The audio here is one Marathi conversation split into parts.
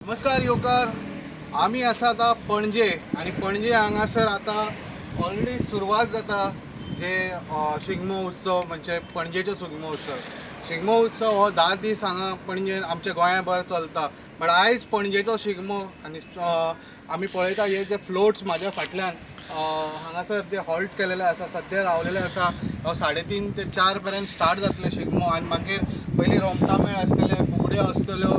नमस्कार योकार. आम्ही आसा आता पणजे आणि पणजे हांगासर आता ऑलरेडी सुरवात जाता जे शिगमो उत्सव म्हणजे पणजेचो शिगमो उत्सव. शिगमो उत्सव हो 10 दीस हांगा पणजेन आमच्या गोंयाभर चलता. पण आयज पणजेचो शिगमो आणि आमी पळयता हे जे फ्लोट्स म्हाज्या फाटल्यान हांगासर जे हॉल्ट केलेले आसा, सद्या रावलेले आसा. 3:30 ते 4 पर्यंत स्टार्ट जातले शिगमो आणि मागीर पयलीं रोमटामेळ आसतले, फुगड्यो आसतल्यो,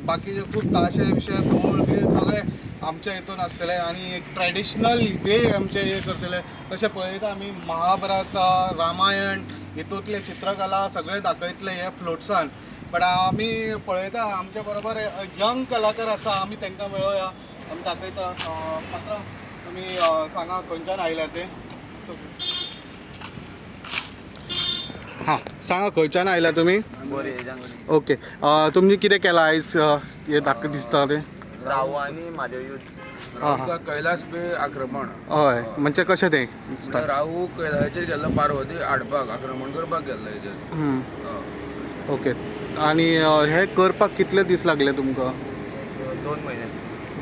बाकीचे खूब ताशे विशय ढोल बी सगळे आमच्या हितून आसतले आणि एक ट्रेडिशनल वे आमचे हे करतले. तशें पळयता आमी महाभारत, रामायण हितूंतले चित्रकला सगळे दाखयतले हे फ्लोट्सान. बट आमी पळयता आमच्या बरोबर यंग कलाकार आसा, आमी तांकां मेळोया, आमी दाखयता. मात्र तुमी सांगा खंयच्यान आयल्या ते. हां सांगा खंयच्यान आयल्या तुमी. ओके. तुमची कितें केलां आयज हे दिसता ते राहू आणि महादेव युद्ध. हां कैलास पे आक्रमण. हय म्हणजे कशें तें राहू कैलासाचेर गेल्लो पार्वती हाडपाक आक्रमण करपाक गेल्लो हेजेर. ओके. आणि हे करपाक कितले दीस लागले तुमकां. 2 महिने.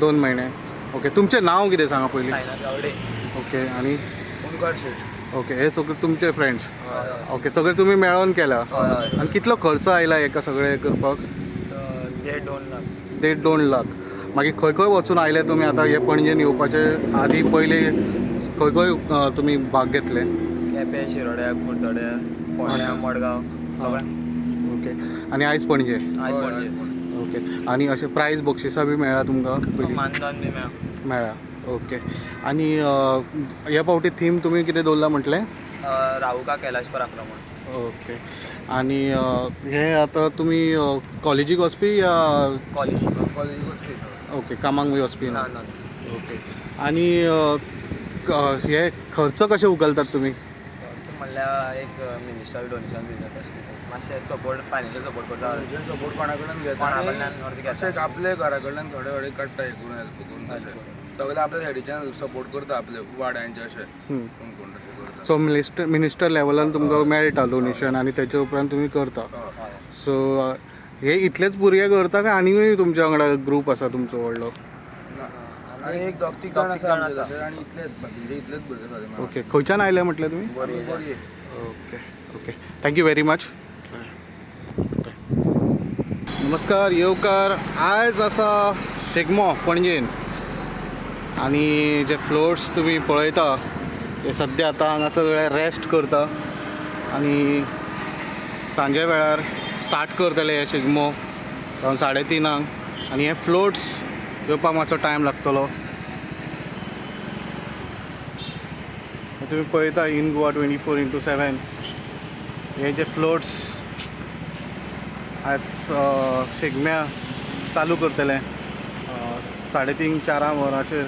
2 महिने. ओके. तुमचें नांव कितें सांगा पयलीं. सायनाथ गावडे. ओके. आणि ओंकार शेट. ओके. हे सगळे तुमचे फ्रेंड्स. ओके. सगळे तुम्ही मेळोन केला. आणि कितलो खर्च आयला हेका सगळे करपाक. 1.5-2 लाख. 1.5-2 लाख. मागीर खंय खंय वचून आयले तुमी आतां हे पणजेन येवपाचे आदी पयलीं खंय खंय तुमी भाग घेतले. केपें, शिरोड्या, कुडचड्या, फोंड्या, मडगांव सगळ्या. ओके. आणि आयज पणजे. आयज पणजे. ओके. आणि अशें प्रायज बक्षिसां बी मेळ्ळा तुमकां. मानधन बी मेळ्ळा. ओके. आणि ह्या फावटी थीम तुमी कितें दवरला म्हटलें. राहू का कैलाश पर आक्रमण. ओके. आणि हे आता तुम्ही कॉलेजीक वचपी या कॉलेज. ओके कामाक बी वचपी ना. ना. ओके. आणि हे खर्च कशे उखलतात तुमी. म्हणल्यार एक मिनिस्टर डोनेशन दिता तशें मातशें सपोर्ट, फायनान्शियल सपोर्ट करता. सपोर्ट कोणा कडल्यान घेता. कोणा कडल्यान अर्द घेता. अशें आपले घरा कडल्यान थोडे थोडे काडटा हे करून हेल्प करून तशें. सगळे आपल्या सायडीच्यान सपोर्ट करता आपले वाड्यांचे अशें कोण कोण तशें करता. सो मिनिस्टर लेवलान तुमकां मेळटा डोनेशन आणि तेच्या उपरांत तुमी करता. सो हे इतलेच भुरगे करता काय आनीकूय तुमच्या वांगडा ग्रूप आसा तुमचो व्हडलो. आनी एक 2-3 जाण आसा आनी इतलेच बाकीचे इतलेच भुरगे आसा. ओके. खंयच्यान आयले म्हटलें तुमी. बरी. Okay. Okay. Thank you very much. नमस्कार येवकार. आयज आसा शिगमो पणजेन आणि जे फ्लोट्स तुम्ही पळयता ते सद्या आतां हांगा सगळे रेस्ट करता आणि सांजे वेळार स्टार्ट करतले हे शिगमो अरावंड 3:30 आणि हे फ्लोट्स येवपाक मातसो टायम लागतलो. तुम्ही पळयता इन गोवा 24/7 हे जे फ्लोट्स आज शिगम्या चालू करतले 3:30-4 वरांचेर.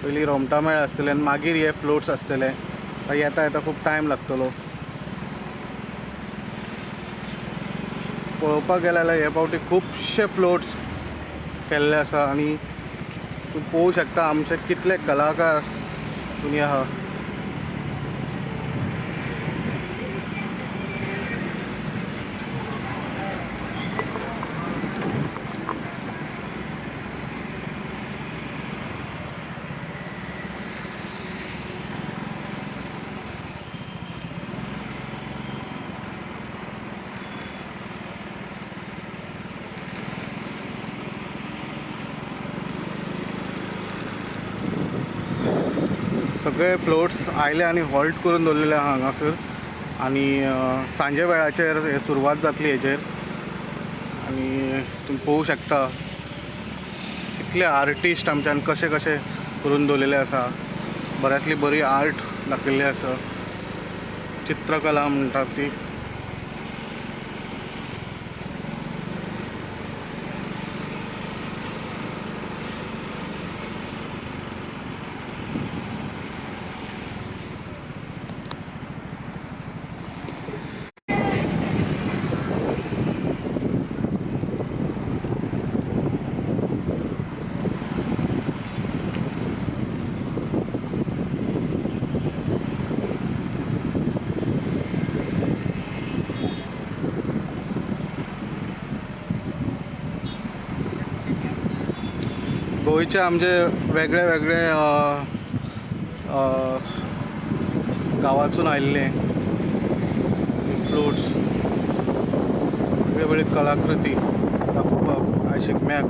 पयलीं रोमटामेळ आसतले आनी मागीर हे फ्लोट्स आसतले. येता येता खूब टायम लागतलो. पळोवपाक गेले जाल्यार हे फावटी खुबशे फ्लोट्स केल्ले आसा आनी तूं पळोवंक शकता आमचे कितले कलाकार तुमी आहा. सगळे फ्लोट्स आयले आणि हॉल्ट करून दवरलेले आहा हांगासर आणि सांजे वेळाचेर हे सुरवात जातली हेजेर. आणि तुम्ही पळोवंक शकता कितले आर्टिस्ट आमच्यान कशे कशे करून दवरलेले आसा. बऱ्यांतली बरी आर्ट दाखयल्ली आसा. चित्रकला म्हणटात ती. गोंयचे आमचे वेगळे वेगळे गांवांतसून आयिल्ले फ्लोट्स, वेगवेगळी कलाकृती दाखोवपाक आयज शिगम्याक